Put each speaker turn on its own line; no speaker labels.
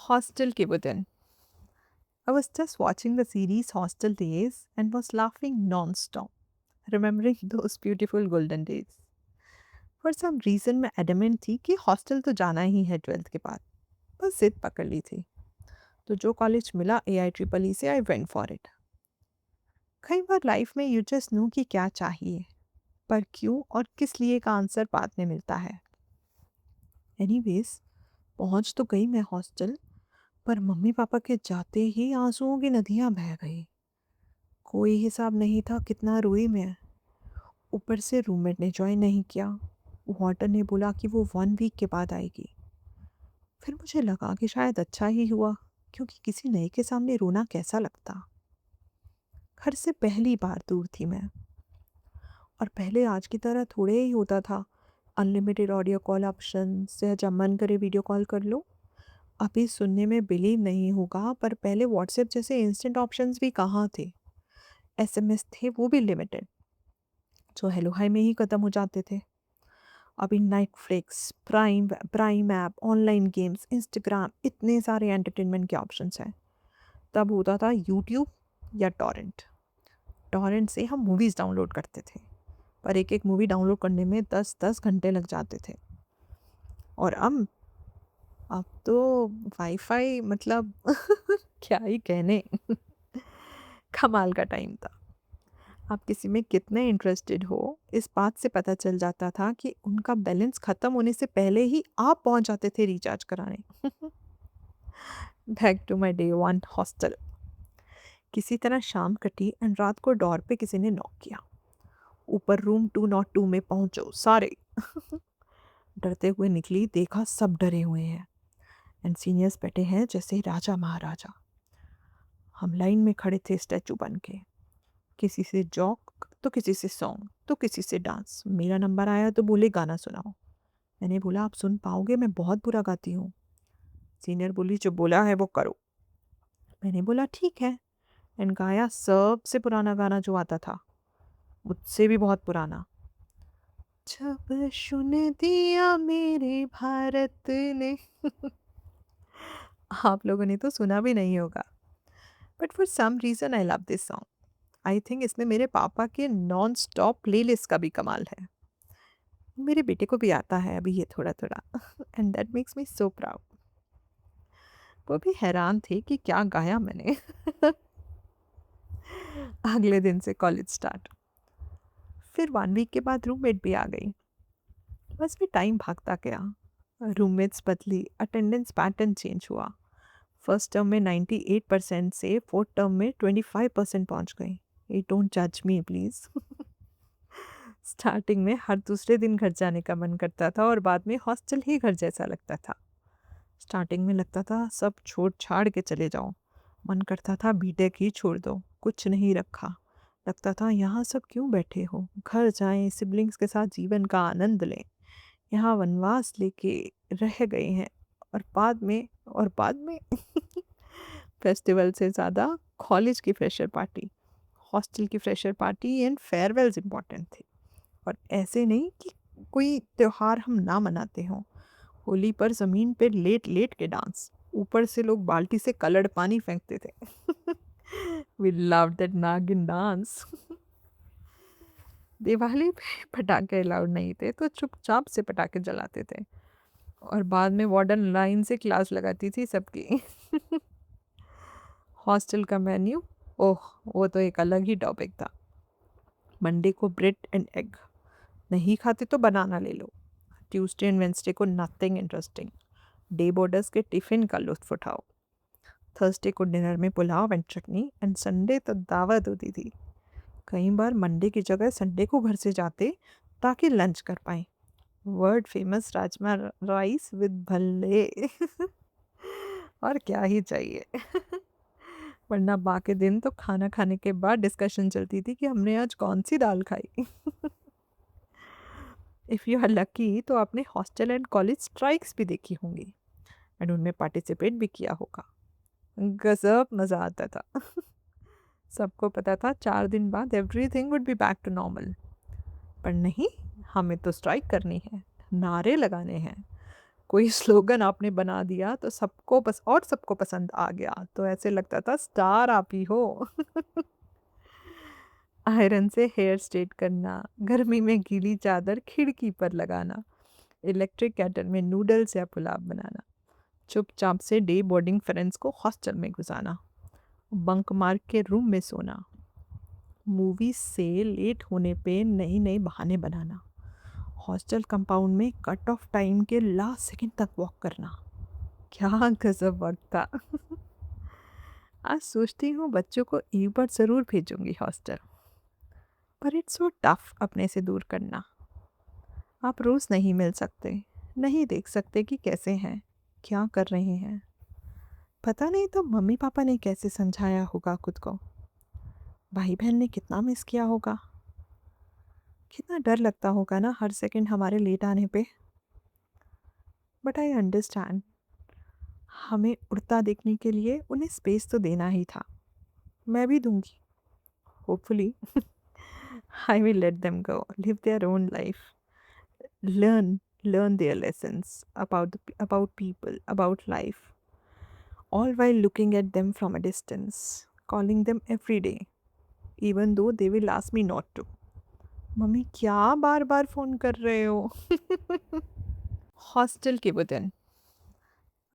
Hostel के वो दिन. I was just watching the series Hostel Days and was laughing non-stop, remembering those beautiful golden days. For some reason मैं adamant थी कि hostel तो जाना ही है 12th के बाद. बस जिद पकड़ ली थी. तो जो कॉलेज मिला AI ट्रिपल ई से आई वेंट फॉर इट. कई बार लाइफ में यू जस्ट नो कि क्या चाहिए, पर क्यों और किस लिए का आंसर बाद में मिलता है. एनीवेज, पहुंच तो गई मैं हॉस्टल, पर मम्मी पापा के जाते ही आंसुओं की नदियां बह गई. कोई हिसाब नहीं था कितना रोई मैं. ऊपर से रूममेट ने ज्वाइन नहीं किया. वार्डन ने बोला कि वो 1 वीक के बाद आएगी. फिर मुझे लगा कि शायद अच्छा ही हुआ, क्योंकि किसी नए के सामने रोना कैसा लगता. घर से पहली बार दूर थी मैं. और पहले आज की तरह थोड़े ही होता था. अनलिमिटेड ऑडियो कॉल ऑप्शन से जब मन करे वीडियो कॉल कर लो. अभी सुनने में बिलीव नहीं होगा, पर पहले व्हाट्सएप जैसे इंस्टेंट ऑप्शंस भी कहाँ थे. एसएमएस थे, वो भी लिमिटेड, जो हेलो हाय में ही ख़त्म हो जाते थे. अभी Netflix, prime prime app, online games, Instagram, इतने सारे एंटरटेनमेंट के ऑप्शंस हैं. तब होता था यूट्यूब या टॉरेंट. टॉरेंट से हम मूवीज़ डाउनलोड करते थे, पर एक एक मूवी डाउनलोड करने में 10-10 घंटे लग जाते थे. और अब तो वाईफाई मतलब क्या ही कहने. कमाल का टाइम था. आप किसी में कितने इंटरेस्टेड हो, इस बात से पता चल जाता था कि उनका बैलेंस ख़त्म होने से पहले ही आप पहुंच जाते थे रिचार्ज कराने. Back to my day one hostel. किसी तरह शाम कटी एंड रात को डोर पे किसी ने नॉक किया. ऊपर रूम 202 में पहुंचो सारे. डरते हुए निकली, देखा सब डरे हुए हैं एंड सीनियर्स बैठे हैं जैसे राजा महाराजा. हम लाइन में खड़े थे स्टैचू बन के. किसी से जॉक तो किसी से सॉन्ग तो किसी से डांस. मेरा नंबर आया तो बोले गाना सुनाओ. मैंने बोला आप सुन पाओगे, मैं बहुत बुरा गाती हूँ. सीनियर बोली जो बोला है वो करो. मैंने बोला ठीक है, एंड गाया सबसे पुराना गाना जो आता था, मुझसे भी बहुत पुराना. जब सुन दिया मेरे भारत ने. आप लोगों ने तो सुना भी नहीं होगा, but for some reason I love this song. I think इसमें मेरे पापा के नॉन स्टॉप प्लेलिस्ट का भी कमाल है. मेरे बेटे को भी आता है अभी ये थोड़ा थोड़ा. And that makes me so proud. वो भी हैरान थे कि क्या गाया मैंने. अगले दिन से कॉलेज स्टार्ट. फिर 1 वीक के बाद रूममेट भी आ गई. बस भी टाइम भागता गया. रूममेट्स बदली, अटेंडेंस पैटर्न चेंज हुआ. फर्स्ट टर्म में 98% से फोर्थ टर्म में 25% पहुंच गई. ये डोंट जज मी प्लीज़. स्टार्टिंग में हर दूसरे दिन घर जाने का मन करता था और बाद में हॉस्टल ही घर जैसा लगता था. स्टार्टिंग में लगता था सब छोड़ छाड़ के चले जाओ. मन करता था बीटेक ही छोड़ दो, कुछ नहीं रखा. लगता था यहाँ सब क्यों बैठे हो, घर जाएं, सिबलिंग्स के साथ जीवन का आनंद लें. यहाँ वनवास लेके रह गए हैं. और बाद में फेस्टिवल से ज़्यादा कॉलेज की फ्रेशर पार्टी, हॉस्टल की fresher party and farewells important थे. और ऐसे नहीं कि कोई त्योहार हम ना मनाते हों. होली पर ज़मीन पे लेट लेट के डांस, ऊपर से लोग बाल्टी से कलर्ड पानी फेंकते थे. वी लव दैट नागिन डांस. दिवाली पे पटाखे अलाउड नहीं थे, तो चुपचाप से पटाखे जलाते थे. और बाद में वार्डन लाइन से क्लास लगाती थी सबकी. हॉस्टल का मेन्यू, ओह वो तो एक अलग ही टॉपिक था. मंडे को ब्रेड एंड एग, नहीं खाते तो बनाना ले लो. ट्यूसडे एंड वेंसडे को नथिंग इंटरेस्टिंग, डे बोर्डर्स के टिफ़िन का लुत्फ उठाओ. थर्सडे को डिनर में pulao and chutney, and Sunday तो दावत होती थी. कई बार मंडे की जगह संडे को घर से जाते ताकि लंच कर पाएँ. World famous rajma rice with bhalle. और क्या ही चाहिए. वरना बाकी दिन तो खाना खाने के बाद डिस्कशन चलती थी कि हमने आज कौन सी दाल खाई. इफ़ यू आर लकी तो आपने हॉस्टल एंड कॉलेज स्ट्राइक्स भी देखी होंगी एंड उनमें पार्टिसिपेट भी किया होगा. गजब मज़ा आता था. सबको पता था 4 दिन बाद everything would be back to normal. पर नहीं, हमें तो स्ट्राइक करनी है, नारे लगाने हैं, कोई स्लोगन आपने बना दिया तो सबको पसंद आ गया, तो ऐसे लगता था स्टार आप ही हो। आयरन से हेयर स्ट्रेट करना, गर्मी में गीली चादर खिड़की पर लगाना, इलेक्ट्रिक केटल में नूडल्स या पुलाव बनाना, चुपचाप से डे बोर्डिंग फ्रेंड्स को हॉस्टल में घुसाना, बंक मार के रूम में सोना, मूवी से लेट होने पे नए नए बहाने बनाना, हॉस्टल कंपाउंड में कट ऑफ टाइम के लास्ट सेकंड तक वॉक करना। क्या गजब वक्त था। आज सोचती हूँ बच्चों को एक बार ज़रूर भेजूंगी हॉस्टल, पर इट्स सो टफ अपने से दूर करना। आप रोज़ नहीं मिल सकते, नहीं देख सकते कि कैसे हैं, क्या कर रहे हैं। पता नहीं तो मम्मी पापा ने कैसे समझाया होगा खुद को, भाई बहन ने कितना मिस किया होगा, कितना डर लगता होगा ना हर सेकंड हमारे लेट आने पे। बट आई अंडरस्टैंड, हमें उड़ता देखने के लिए उन्हें स्पेस तो देना ही था। मैं भी दूंगी, hopefully. I will let them go live their own life, learn their lessons about people, about life, all while looking at them from a distance, calling them every day, even though they will ask me not to. Mummy क्या बार बार phone कर रहे हो। Hostel के वो दिन